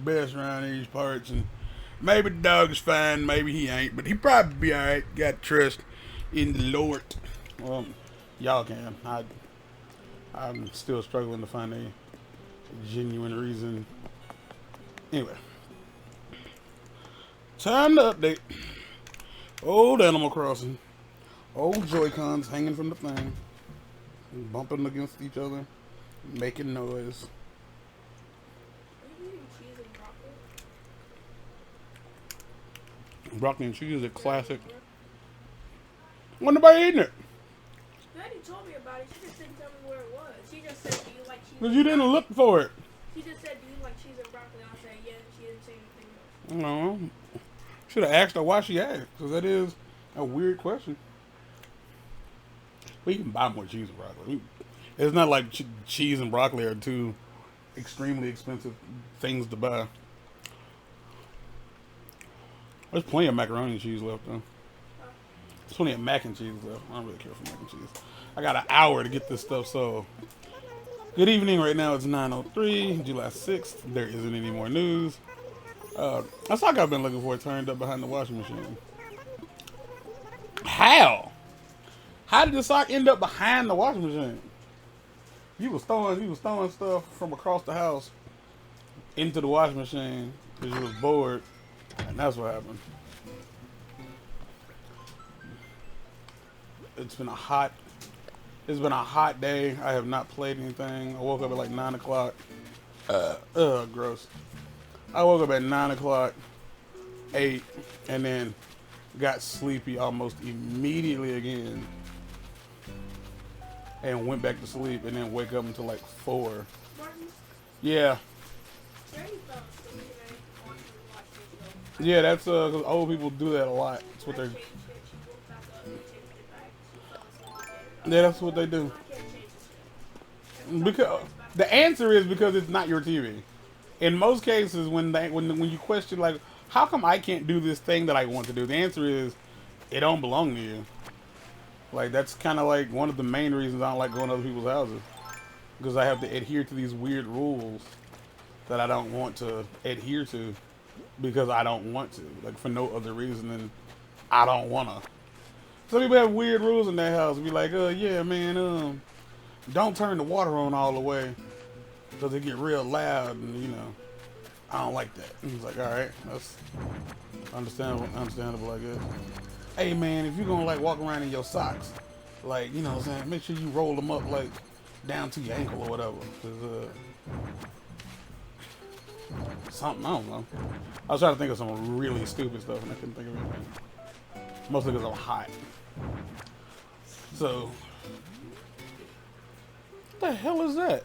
best around these parts, and maybe the dog is fine, maybe he ain't, but he probably be alright. Got trust in the Lord. Well, y'all can. I'm still struggling to find a genuine reason. Anyway, time to update. Old Animal Crossing. Old Joy-Cons hanging from the thing. Bumping against each other. Making noise. Are you eating cheese and broccoli? Broccoli and cheese is a classic. When nobody eating it? Betty told me about it. She just didn't tell me where it was. She just said, "Do you like cheese?" Because you didn't look for it. She just said, "Do you like cheese and broccoli?" I said, "Yeah." She didn't say anything else. No. Should have asked her why she asked. Because that is a weird question. We can buy more cheese and broccoli. It's not like cheese and broccoli are two extremely expensive things to buy. There's plenty of macaroni and cheese left, though. There's plenty of mac and cheese left. I don't really care for mac and cheese. I got an hour to get this stuff sold. Good evening. Right now it's 9:03, July 6th. There isn't any more news. A sock I've been looking for turned up behind the washing machine. How? How did the sock end up behind the washing machine? You was throwing stuff from across the house into the washing machine because you was bored, and that's what happened. It's been a hot day. I have not played anything. I woke up at like 9 o'clock. Gross. I woke up at 9 o'clock, 8, and then got sleepy almost immediately again. And went back to sleep and then wake up until like 4. Martin, Yeah. Jerry fell asleep today watching the show. Yeah, that's because old people do that a lot. That's what I they. changed it. She woke back up and changed it back. She fell asleep again. Yeah, that's what they do. I can't change this shit. Because the answer is because it's not your TV. In most cases, when you question like, how come I can't do this thing that I want to do? The answer is, it don't belong to you. Like, that's kind of like one of the main reasons I don't like going to other people's houses. Because I have to adhere to these weird rules that I don't want to adhere to because I don't want to. Like, for no other reason than I don't want to. Some people have weird rules in their house. Be like, yeah, man, don't turn the water on all the way because it get real loud and, you know, I don't like that. And he's like, all right, that's understandable, I guess. Hey man, if you're gonna like walk around in your socks, like, you know what I'm saying, make sure you roll them up like down to your ankle or whatever. Cause something, I don't know. I was trying to think of some really stupid stuff and I couldn't think of anything. Mostly because I'm hot. So, what the hell is that?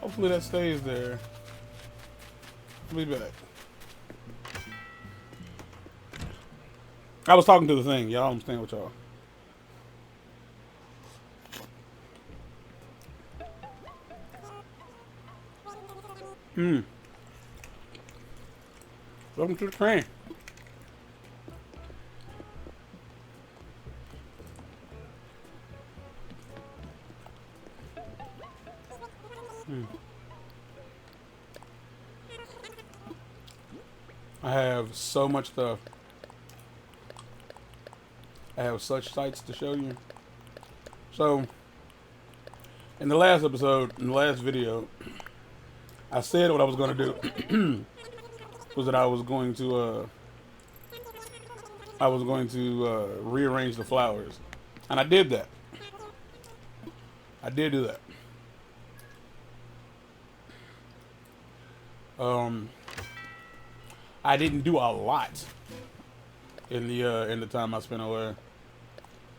Hopefully that stays there. I'll be back. I was talking to the thing. Y'all, I'm staying with y'all. Welcome to the train. I have so much stuff. I have such sights to show you. So, in the last episode, in the last video, I said what I was going to do was that I was going to rearrange the flowers, and I did that. I did do that. I didn't do a lot in the time I spent away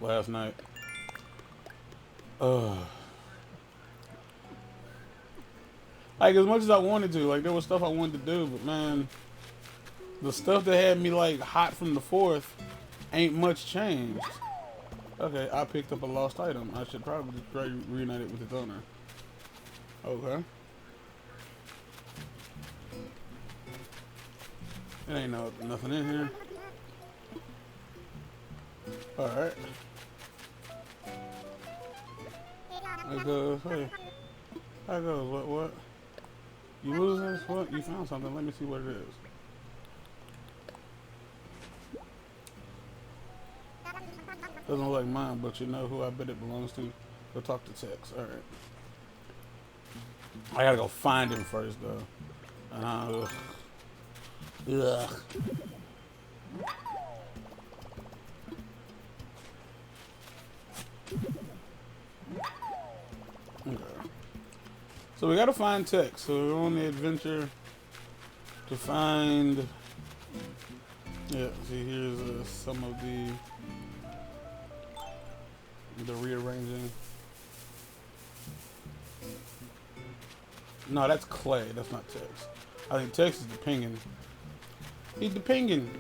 last night. Like, as much as I wanted to, like, there was stuff I wanted to do, but man, the stuff that had me like hot from the 4th ain't much changed. Okay, I picked up a lost item. I should probably try to reunite it with its owner. Okay. There ain't nothing in here. Alright. Like, hey, how it goes? What? You lose this? What? You found something. Let me see what it is. Doesn't look like mine, but you know who I bet it belongs to. Go talk to Tex. Alright. I gotta go find him first, though. Ugh. Okay. So we gotta find Tex. So we're on the adventure to find. Yeah, see, here's some of the rearranging. No, that's Clay. That's not Tex. I think Tex is the penguin. He's the penguin.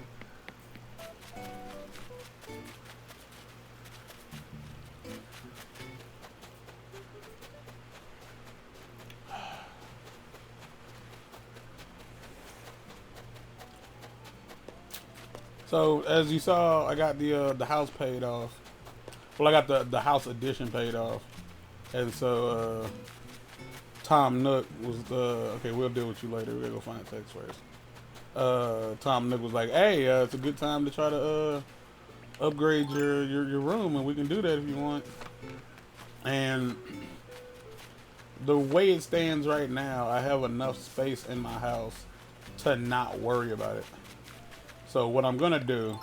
So as you saw, I got the house paid off. Well, I got the house edition paid off, and so Tom Nook was okay. We'll deal with you later. We're gonna go find Tex first. Tom Nook was like, "Hey, it's a good time to try to upgrade your room, and we can do that if you want." And the way it stands right now, I have enough space in my house to not worry about it. So what I'm gonna do,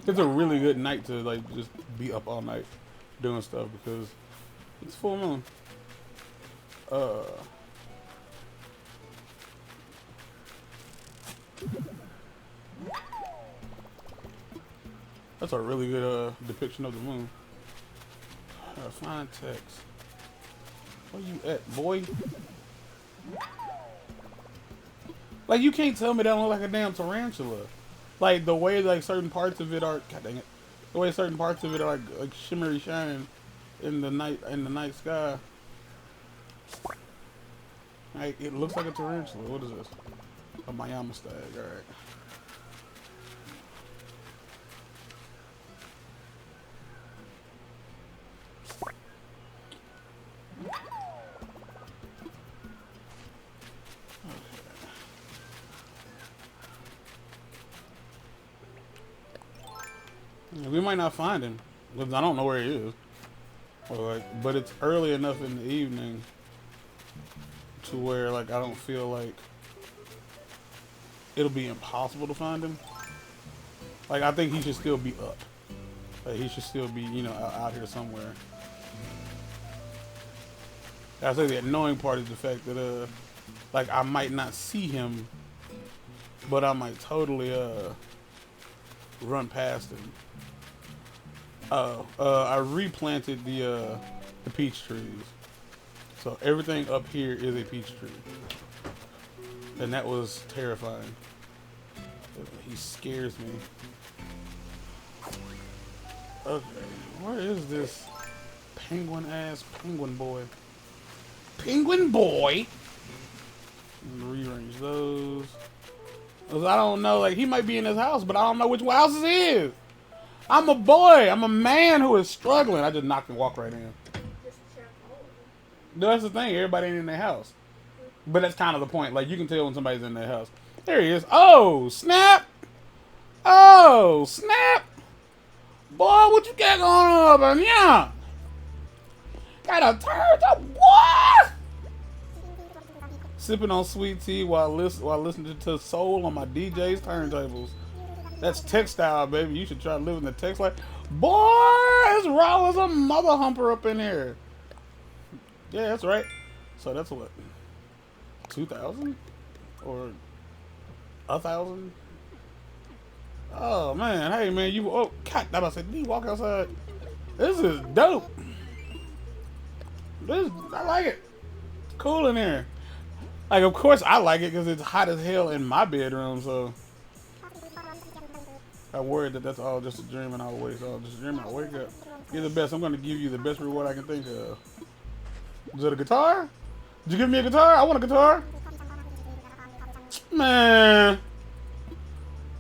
it's a really good night to like just be up all night doing stuff because it's full moon. That's a really good depiction of the moon. Find Tex. Where you at, boy? Like, you can't tell me that don't look like a damn tarantula. Like, the way, like, certain parts of it are, god dang it, the way certain parts of it are, like shimmery shining in the night sky. Like, it looks like a tarantula. What is this? A Miami stag, alright. We might not find him because I don't know where he is. Or like, but it's early enough in the evening to where like I don't feel like it'll be impossible to find him. Like I think he should still be up. Like he should still be, you know, out here somewhere. I say the annoying part is the fact that like I might not see him, but I might totally run past him. I replanted the peach trees, so everything up here is a peach tree, and that was terrifying. He scares me. Okay, where is this penguin boy? Penguin boy. Rearrange those. Cause I don't know, like he might be in his house, but I don't know which house it is. I'm a boy. I'm a man who is struggling. I just knocked and walked right in. That's the thing. Everybody ain't in their house. But that's kind of the point. Like, you can tell when somebody's in their house. There he is. Oh, snap. Oh, snap. Boy, what you got going on? Yeah. Got a turn up. What? Sipping on sweet tea while listening to soul on my DJ's turntables. That's textile, baby. You should try living the text life. Boy, it's raw as a mother humper up in here. Yeah, that's right. So that's what? 2,000? Or 1,000? Oh, man. Hey, man. Oh, God. I was about to say, did you walk outside? This is dope. I like it. It's cool in here. Like, of course I like it because it's hot as hell in my bedroom, so... I'm worried that that's all just a dream and I'll wake up. Just a dream and I'll wake up. You're the best. I'm going to give you the best reward I can think of. Is it a guitar? Did you give me a guitar? I want a guitar. Man.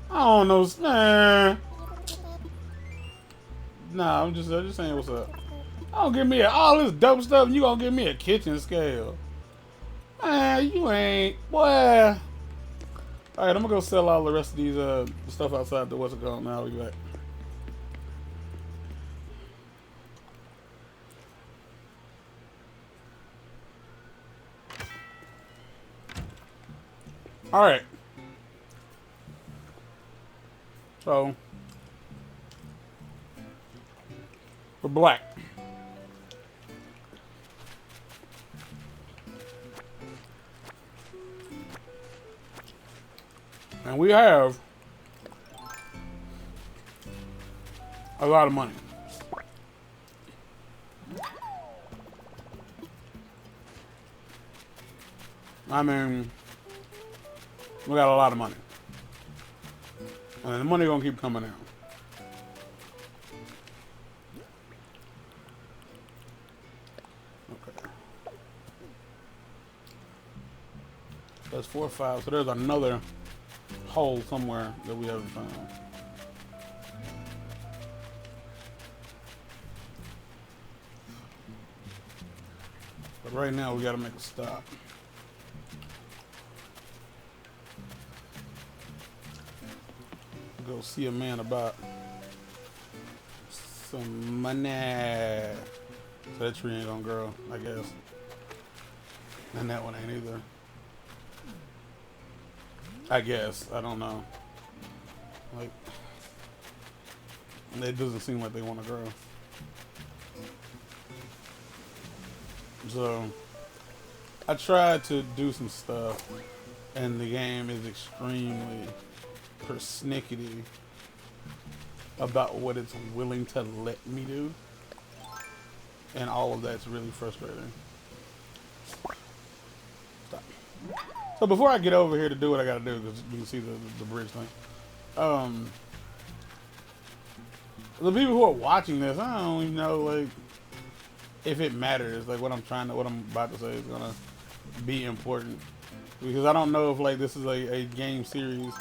I don't know. Man. Nah, I'm just saying what's up. Don't give me all this dope stuff and you gonna give me a kitchen scale. Man, you ain't. Boy. Alright, I'm gonna go sell all the rest of these stuff outside the what's it called now. We back. Alright. So we're black. And we have a lot of money. I mean, we got a lot of money. And the money gonna keep coming out. Okay. That's 4 or 5. So there's another hole somewhere that we haven't found. But right now we gotta make a stop. Go see a man about some money. So that tree ain't gonna grow, I guess. And that one ain't either. I guess. I don't know. Like, it doesn't seem like they want to grow. So, I tried to do some stuff, and the game is extremely persnickety about what it's willing to let me do. And all of that's really frustrating. Stop. So before I get over here to do what I gotta do, because you can see the bridge thing. The people who are watching this, I don't even know like if it matters. Like what I'm about to say is gonna be important. Because I don't know if like this is a game series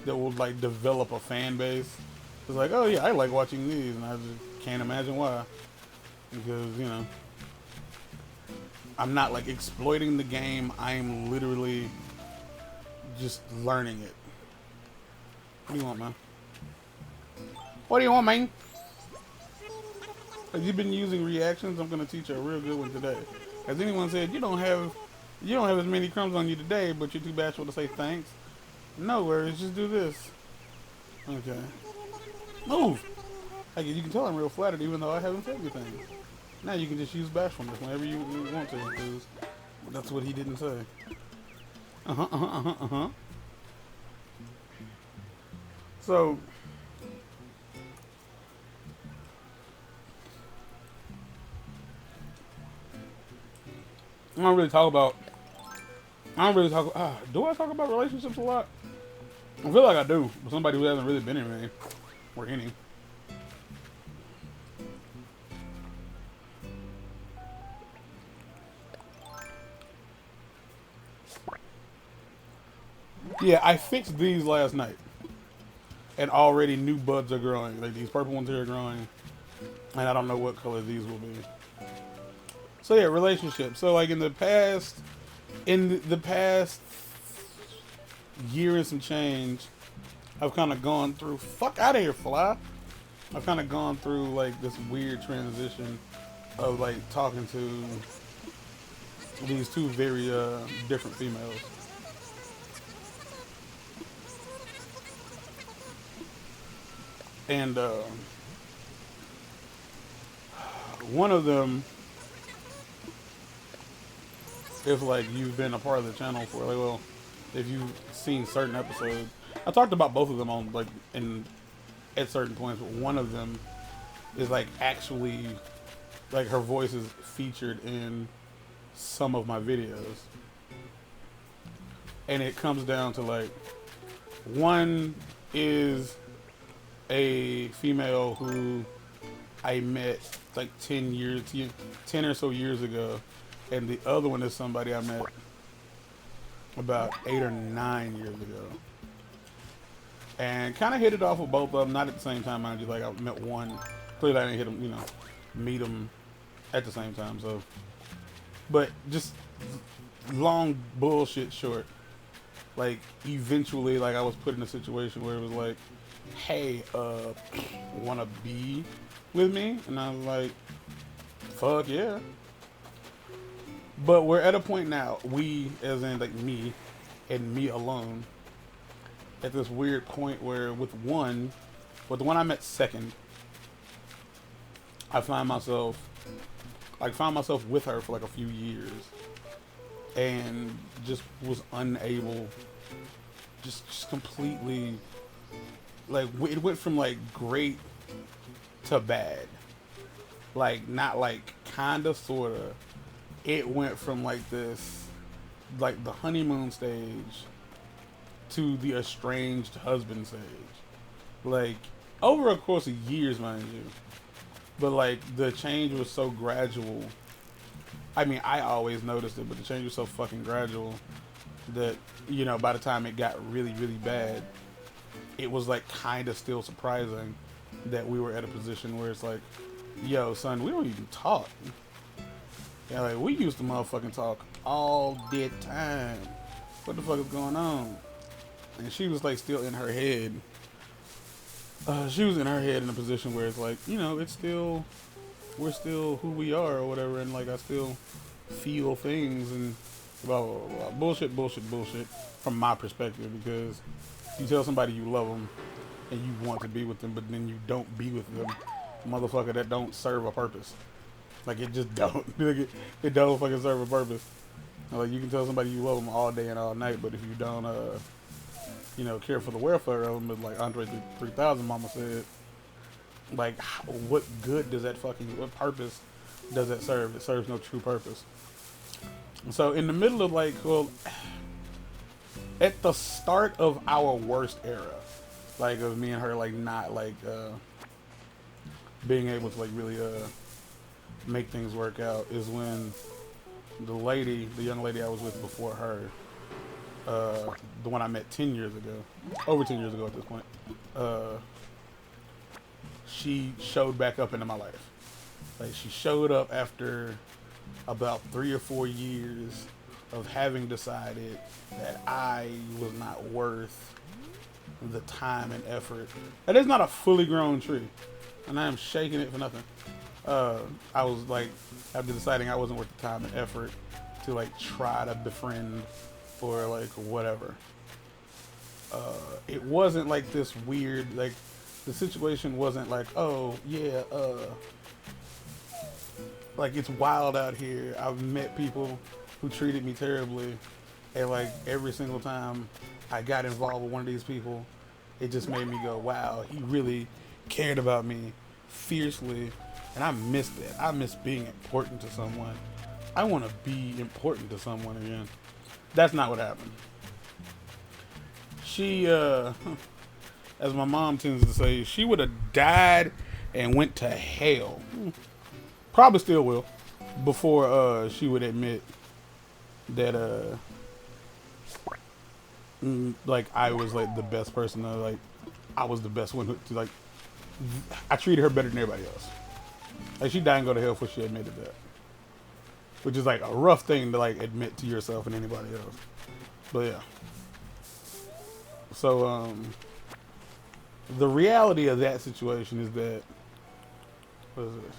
that will like develop a fan base. It's like, oh yeah, I like watching these, and I just can't imagine why. Because, you know, I'm not like exploiting the game. I'm literally just learning it. What do you want, man? What do you want, man? Have you been using reactions? I'm gonna teach you a real good one today. Has anyone said you don't have as many crumbs on you today, but you're too bashful to say thanks? No worries, just do this. Okay. Move! Like, you can tell I'm real flattered even though I haven't said anything. Now you can just use bashfulness whenever you want to, because that's what he didn't say. So, I don't really talk about, do I talk about relationships a lot? I feel like I do, but somebody who hasn't really been in any, or any. Yeah, I fixed these last night. And already new buds are growing. Like these purple ones here are growing. And I don't know what color these will be. So yeah, relationships. So like in the past year and some change, I've kind of gone through, fuck out of here, fly. I've kind of gone through like this weird transition of like talking to these two very different females. And one of them, if like you've been a part of the channel for like, well, if you've seen certain episodes, I talked about both of them on like at certain points, but one of them is like actually like her voice is featured in some of my videos, and it comes down to like, one is a female who I met like 10 or so years ago, and the other one is somebody I met about 8 or 9 years ago, and kind of hit it off with both of them, not at the same time, mind you. Like I met one clearly I didn't hit him, meet him at the same time. So, but just long bullshit short. Like eventually, like I was put in a situation where it was like, hey, wanna be with me? And I was like, fuck yeah. But we're at a point now, we, as in like me, and me alone, at this weird point where with the one I met second, I found myself with her for like a few years, and just was unable, just completely, like it went from like great to bad, like not like kinda sorta. It went from like this, like the honeymoon stage to the estranged husband stage, like over a course of years, mind you. But like the change was so gradual. I mean, I always noticed it, but the change was so fucking gradual that, by the time it got really, really bad, it was like kind of still surprising that we were at a position where it's like, yo, son, we don't even talk. Yeah, like we used to motherfucking talk all the time. What the fuck is going on? And she was like still in her head. She was in her head in a position where it's like, it's still, we're still who we are or whatever, and like I still feel things and blah blah blah, bullshit from my perspective, because you tell somebody you love them and you want to be with them, but then you don't be with them, motherfucker, that don't serve a purpose. Like it just don't. It don't fucking serve a purpose. Like you can tell somebody you love them all day and all night, but if you don't, care for the welfare of them, but like Andre 3000 Mama said, like what good does that what purpose does that serve? It serves no true purpose. So in the middle of like, well, at the start of our worst era, like of me and her like not like being able to like really make things work out, is when the young lady I was with before her, the one I met 10 years ago, over 10 years ago at this point, she showed back up into my life. Like she showed up after about 3 or 4 years of having decided that I was not worth the time and effort. That is not a fully grown tree, and I am shaking it for nothing. I was like, after deciding I wasn't worth the time and effort to like try to befriend or like whatever. It wasn't like this weird, like the situation wasn't like, oh yeah, like it's wild out here. I've met people who treated me terribly, and like every single time I got involved with one of these people, it just made me go, wow, he really cared about me fiercely, and I miss that. I miss being important to someone. I want to be important to someone again. That's not what happened. She, as my mom tends to say, she would have died and went to hell. Probably still will, before she would admit that like I was like the best person to, like I was the best one to, like I treated her better than everybody else. Like she died and go to hell before she admitted that, which is like a rough thing to like admit to yourself and anybody else. But yeah. So the reality of that situation is that, what is this?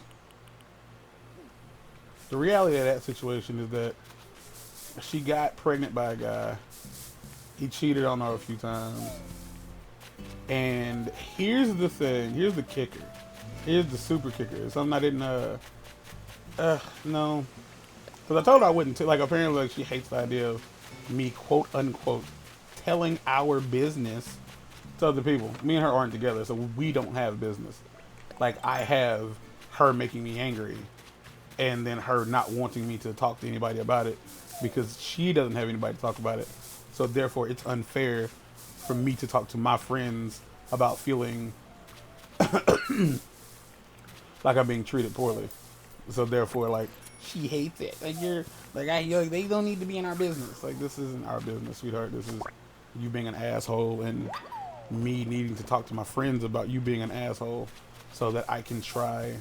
The reality of that situation is that she got pregnant by a guy. He cheated on her a few times. And here's the thing. Here's the kicker. Here's the super kicker. It's something I didn't, no. Because I told her I wouldn't. Like, apparently, like, she hates the idea of me, quote unquote, telling our business to other people. Me and her aren't together, so we don't have business. Like, I have her making me angry, and then her not wanting me to talk to anybody about it because she doesn't have anybody to talk about it. So therefore, it's unfair for me to talk to my friends about feeling like I'm being treated poorly. So therefore, like, she hates it. Like, they don't need to be in our business. Like, this isn't our business, sweetheart. This is you being an asshole and me needing to talk to my friends about you being an asshole. so that I can try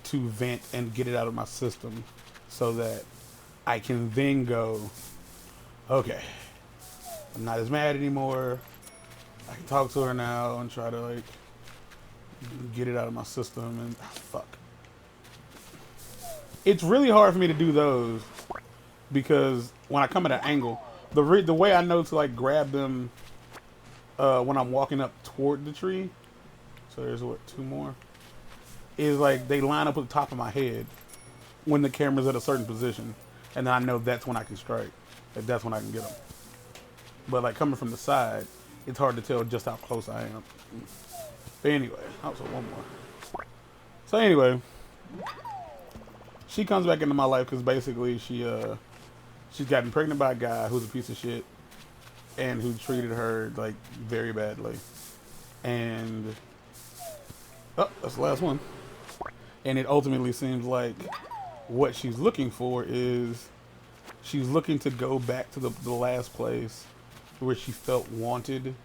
to vent and get it out of my system so that I can then go, okay, I'm not as mad anymore. I can talk to her now and try to like get it out of my system and fuck. It's really hard for me to do those because when I come at an angle, the way I know to like grab them when I'm walking up toward the tree, so there's what, 2 more, is like they line up at the top of my head when the camera's at a certain position, and then I know that's when I can strike. Like that's when I can get them. But like coming from the side, it's hard to tell just how close I am. But anyway, also one more. So anyway, she comes back into my life because basically she's gotten pregnant by a guy who's a piece of shit and who treated her like very badly. And oh, that's the last one. And it ultimately seems like what she's looking for is she's looking to go back to the last place where she felt wanted,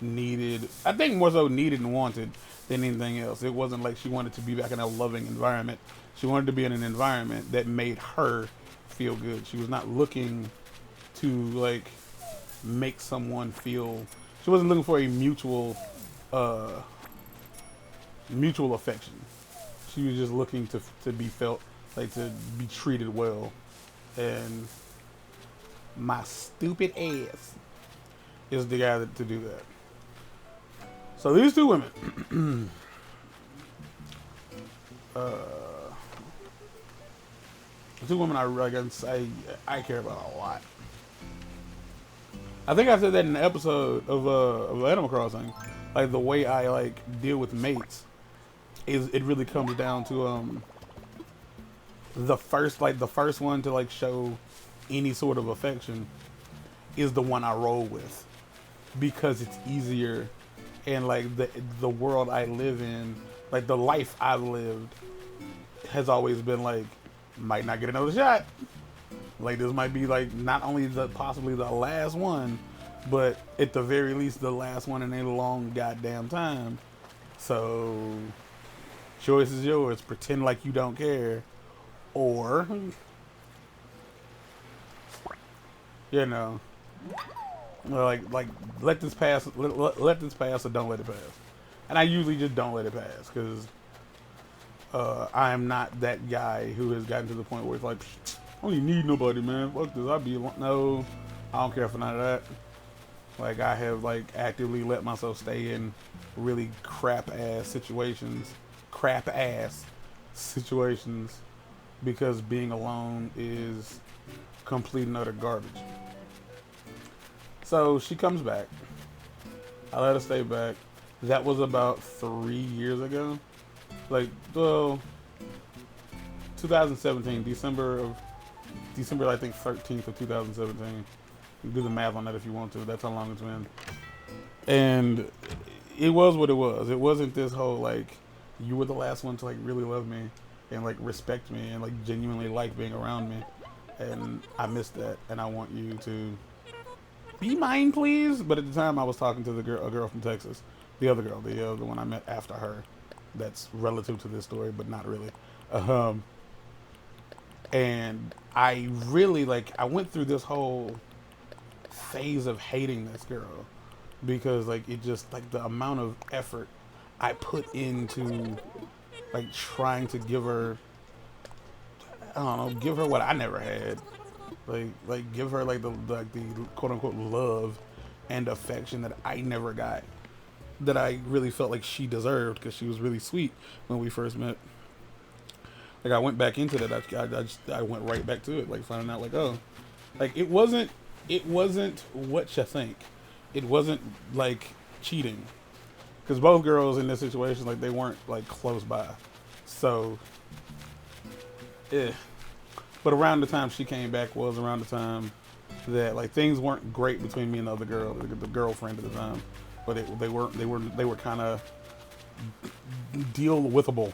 needed. I think more so needed and wanted than anything else. It wasn't like she wanted to be back in a loving environment. She wanted to be in an environment that made her feel good. She was not looking to like make someone feel. She wasn't looking for a mutual affection. She was just looking to be felt, like to be treated well. And my stupid ass is the guy to do that. So these 2 women, the 2 women I care about a lot. I think I said that in the episode of Animal Crossing. Like the way I like deal with mates is it really comes down to the first one to like show any sort of affection is the one I roll with because it's easier, and like the world I live in, like the life I've lived has always been like might not get another shot. Like this might be like not only possibly the last one, but at the very least the last one in a long goddamn time. So choice is yours. Pretend like you don't care, or you know, like let this pass. Let this pass, or don't let it pass. And I usually just don't let it pass because I am not that guy who has gotten to the point where it's like, I don't even need nobody, man. Fuck this. I'll be no. I don't care for none of that. Like I have like actively let myself stay in really crap ass situations because being alone is complete and utter garbage. So she comes back. I let her stay back. That was about 3 years ago. Like, well, 2017, December I think 13th of 2017. You can do the math on that if you want to. That's how long it's been. And it was what it was. It wasn't this whole like you were the last one to like really love me and like respect me and like genuinely like being around me. And I missed that, and I want you to be mine, please. But at the time, I was talking to a girl from Texas, the other girl, the one I met after her. That's relative to this story, but not really. And I really I went through this whole phase of hating this girl because like it just like the amount of effort I put into like trying to give her, I don't know, give her what I never had. Like give her like the quote unquote love and affection that I never got, that I really felt like she deserved because she was really sweet when we first met. Like I went back into that. I went right back to it, like finding out like, oh, like it wasn't what you think. It wasn't like cheating, because both girls in this situation, like they weren't like close by. So, yeah. But around the time she came back was around the time that like things weren't great between me and the other girl, the girlfriend at the time. But they were kind of deal withable.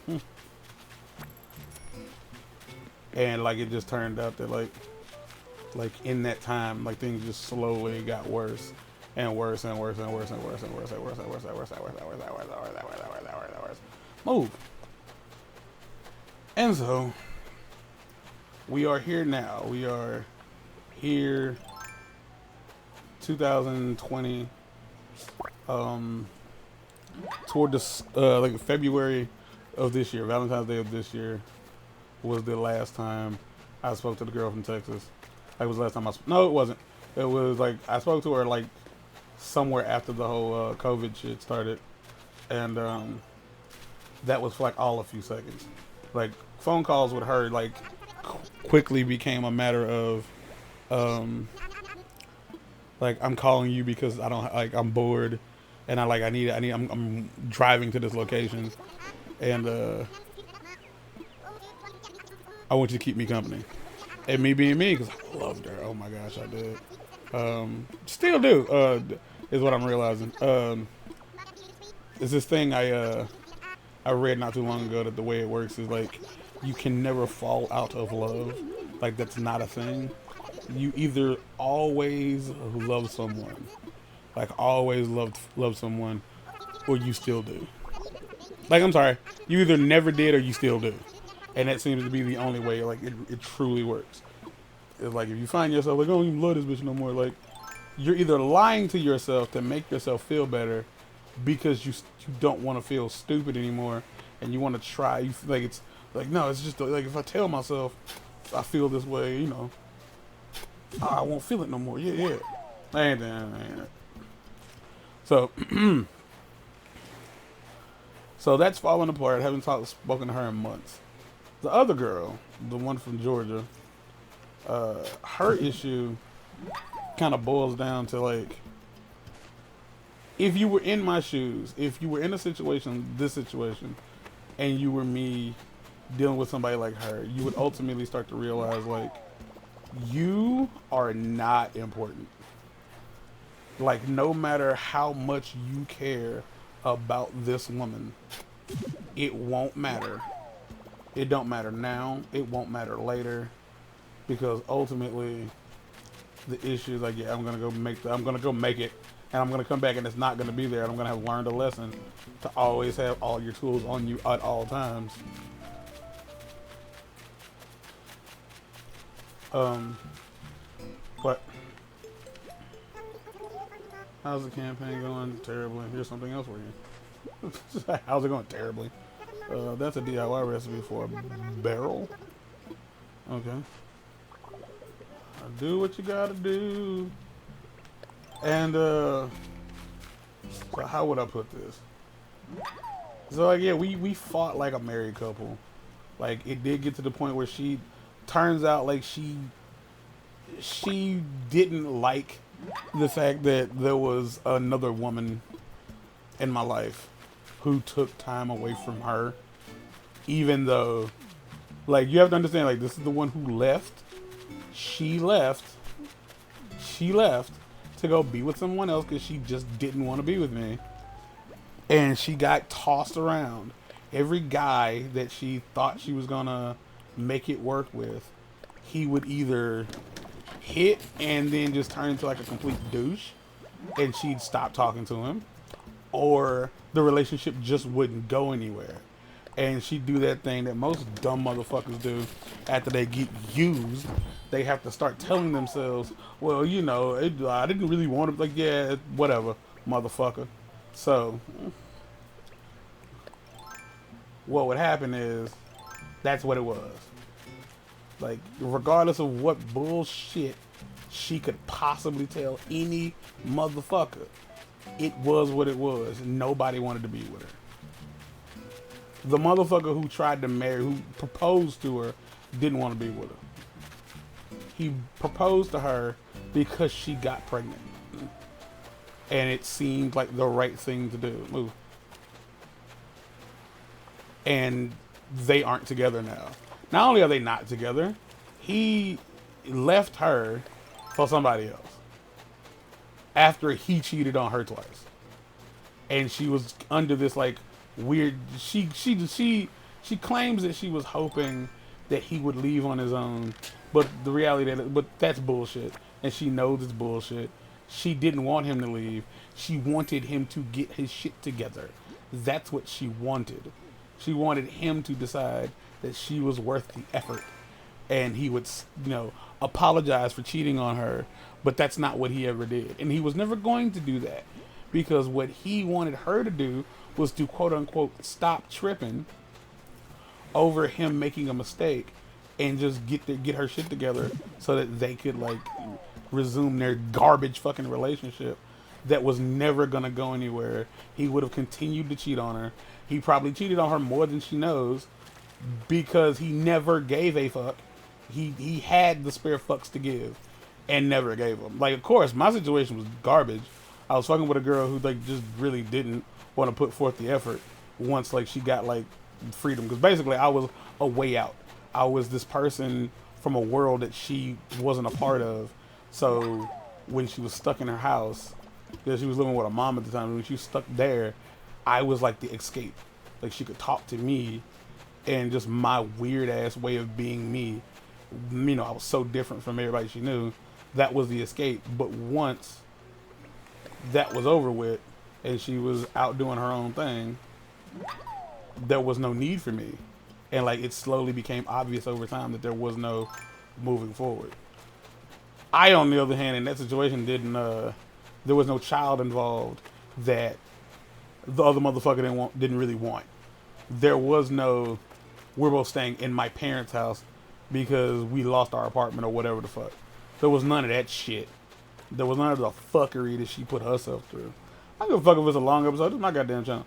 And like it just turned out that like in that time, like things just slowly got worse and worse and worse and worse and worse and worse and worse and worse and worse and worse and worse and worse and worse and worse. Move. And so, we are here now. We are here, 2020, toward this, like February of this year, Valentine's Day of this year was the last time I spoke to the girl from Texas. Like, it was the last time no, it wasn't. It was like, I spoke to her like somewhere after the whole COVID shit started. And that was for like all a few seconds. Like, phone calls with her like quickly became a matter of like, I'm calling you because I don't like, I'm bored and I'm driving to this location and I want you to keep me company. And me being me, because I loved her. Oh my gosh, I did. Still do, is what I'm realizing. It's this thing I read not too long ago, that the way it works is like, you can never fall out of love. Like, that's not a thing. You either always love someone, like always love someone, or you still do. Like, I'm sorry, you either never did or you still do. And that seems to be the only way, like, it truly works. It's like, if you find yourself like, I don't even love this bitch no more, like, you're either lying to yourself to make yourself feel better because you don't want to feel stupid anymore and you want to try. You like, it's like, no, it's just like, if I tell myself I feel this way, you know, I won't feel it no more. Yeah. Ain't that. So, so that's falling apart. I haven't spoken to her in months. The other girl, the one from Georgia, her issue kind of boils down to like, if you were in my shoes, if you were in this situation, and you were me dealing with somebody like her, you would ultimately start to realize like, you are not important. Like, no matter how much you care about this woman, it won't matter. It don't matter now. It won't matter later, because ultimately, the issue is like, yeah, I'm gonna go make it, and I'm gonna come back, and it's not gonna be there. And I'm gonna have learned a lesson to always have all your tools on you at all times. But how's the campaign going? Terribly. Here's something else for you. How's it going? Terribly. That's a DIY recipe for a barrel. Okay. Do what you gotta do. And so how would I put this? So like, yeah, we fought like a married couple. Like, it did get to the point where turns out like she didn't like the fact that there was another woman in my life who took time away from her, even though, like, you have to understand, like, this is the one who left. She left to go be with someone else because she just didn't want to be with me. And she got tossed around. Every guy that she thought she was gonna make it work with, he would either hit and then just turn into like a complete douche and she'd stop talking to him, or the relationship just wouldn't go anywhere. And she'd do that thing that most dumb motherfuckers do after they get used. They have to start telling themselves, well, you know, I didn't really want to, like, yeah, whatever, motherfucker. So, what would happen is, that's what it was. Like, regardless of what bullshit she could possibly tell any motherfucker, it was what it was. Nobody wanted to be with her. The motherfucker who tried to marry, who proposed to her, didn't want to be with her. He proposed to her because she got pregnant. And it seemed like the right thing to do. Move. And they aren't together now. Not only are they not together, he left her for somebody else after he cheated on her twice. And she was under this like weird, she claims that she was hoping that he would leave on his own, but the reality but that's bullshit, and she knows it's bullshit. She didn't want him to leave. She wanted him to get his shit together. That's what she wanted. She wanted him to decide that she was worth the effort, and he would, apologize for cheating on her. But that's not what he ever did, and he was never going to do that, because what he wanted her to do was to quote unquote stop tripping over him making a mistake, and just get her shit together so that they could like resume their garbage fucking relationship that was never gonna go anywhere. He would have continued to cheat on her. He probably cheated on her more than she knows, because he never gave a fuck. He had the spare fucks to give and never gave them. Like, of course, my situation was garbage. I was fucking with a girl who like just really didn't want to put forth the effort once like she got like freedom, because basically I was a way out. I was this person from a world that she wasn't a part of. So when she was stuck in her house, because she was living with her mom at the time, when she was stuck there, I was like the escape. Like, she could talk to me, and just my weird ass way of being me, I was so different from everybody she knew. That was the escape. But once that was over with and she was out doing her own thing, there was no need for me. And like, it slowly became obvious over time that there was no moving forward. I, on the other hand, in that situation, there was no child involved that the other motherfucker didn't really want. There was no, we're both staying in my parents' house because we lost our apartment or whatever the fuck. There was none of that shit. There was none of the fuckery that she put herself through. I don't give a fuck if it's a long episode. This is my goddamn channel.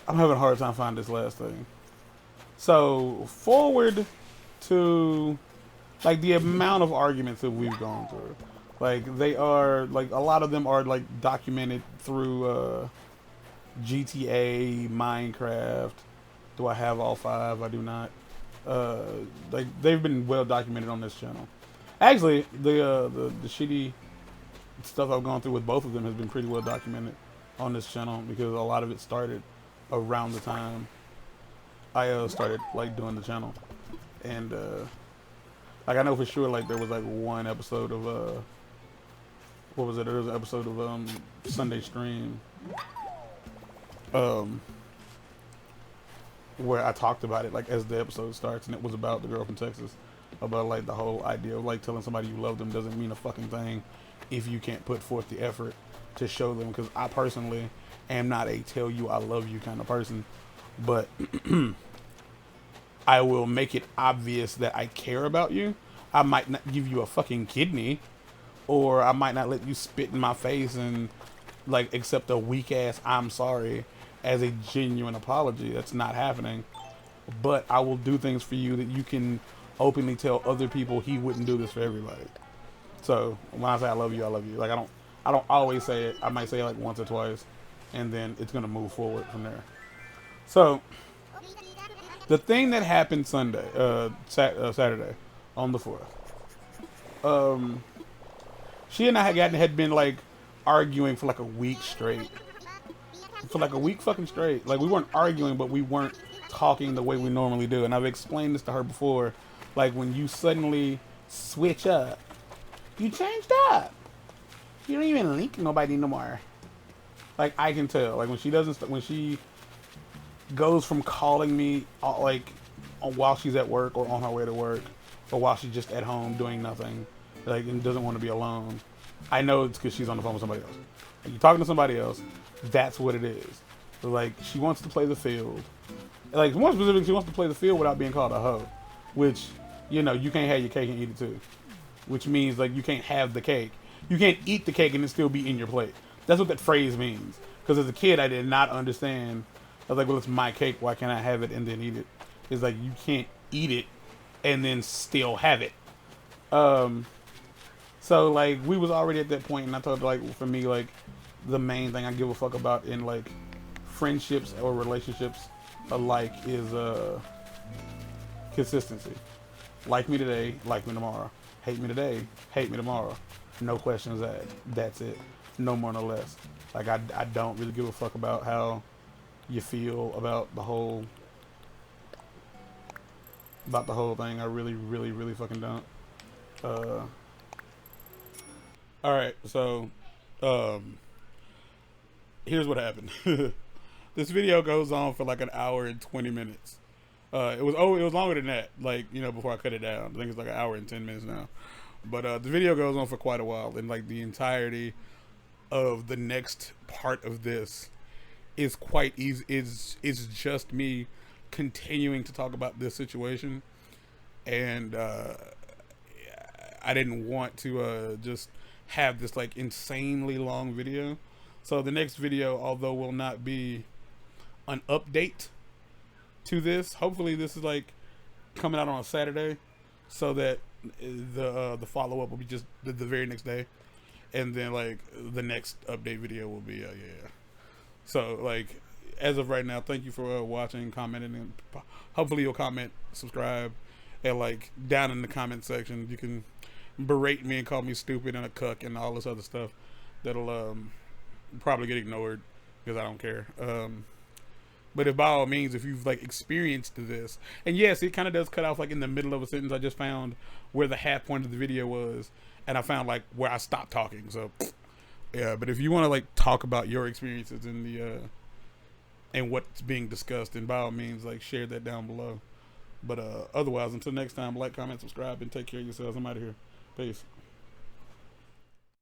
I'm having a hard time finding this last thing. So, forward to like the amount of arguments that we've gone through. Like, they are, like, a lot of them are like documented through GTA, Minecraft. Do I have all 5? I do not. Like, they've been well documented on this channel. Actually, the shitty stuff I've gone through with both of them has been pretty well documented on this channel, because a lot of it started around the time I started like doing the channel. And like, I know for sure, like, there was like one episode of what was it? There was an episode of Sunday Stream where I talked about it like as the episode starts, and it was about the girl from Texas, about like the whole idea of like telling somebody you love them doesn't mean a fucking thing if you can't put forth the effort to show them. Because I personally am not a tell you I love you kind of person, but I will make it obvious that I care about you. I might not give you a fucking kidney, or I might not let you spit in my face and like accept a weak ass I'm sorry as a genuine apology. That's not happening. But I will do things for you that you can openly tell other people he wouldn't do this for everybody. So when I say I love you, I love you. Like, I don't always say it. I might say it like once or twice, and then it's gonna move forward from there. So the thing that happened Saturday on the 4th, she and I had been like arguing for like a week straight. For like a week fucking straight. Like, we weren't arguing, but we weren't talking the way we normally do. And I've explained this to her before. Like, when you suddenly switch up, you changed up. You don't even link nobody no more. Like, I can tell. Like, when she goes from calling me like while she's at work or on her way to work, or while she's just at home doing nothing, like, and doesn't want to be alone, I know it's because she's on the phone with somebody else. Like, you're talking to somebody else. That's what it is. So, like, she wants to play the field. Like, more specifically, she wants to play the field without being called a hoe. Which, you can't have your cake and eat it too. Which means, like, you can't have the cake. You can't eat the cake and it still be in your plate. That's what that phrase means. Because as a kid, I did not understand. I was like, well, it's my cake. Why can't I have it and then eat it? It's like, you can't eat it and then still have it. So, like, we was already at that point, and I told her, like, for me, like, the main thing I give a fuck about in like friendships or relationships alike is consistency. Like me today, like me tomorrow. Hate me today, hate me tomorrow. No questions asked. That's it. No more, no less. Like, I don't really give a fuck about how you feel about the whole thing. I really, really, really fucking don't. All right, so here's what happened. This video goes on for like an hour and 20 minutes. It was longer than that. Like, you know, before I cut it down, I think it's like an hour and 10 minutes now. But the video goes on for quite a while, and like the entirety of the next part of this is quite easy. Is just me continuing to talk about this situation, and I didn't want to just have this like insanely long video. So the next video, although will not be an update to this, hopefully this is like coming out on a Saturday, so that the follow up will be just the very next day, and then like the next update video will be yeah. So like as of right now, thank you for watching, commenting, and hopefully you'll comment, subscribe, and like down in the comment section you can berate me and call me stupid and a cuck and all this other stuff that'll probably get ignored because I don't care. But if by all means, if you've like experienced this, and yes, it kind of does cut off like in the middle of a sentence. I just found where the half point of the video was, and I found like where I stopped talking. So yeah, but if you want to like talk about your experiences in the and what's being discussed, then by all means, like share that down below. But otherwise, until next time, like, comment, subscribe, and take care of yourselves. I'm out of here. Peace.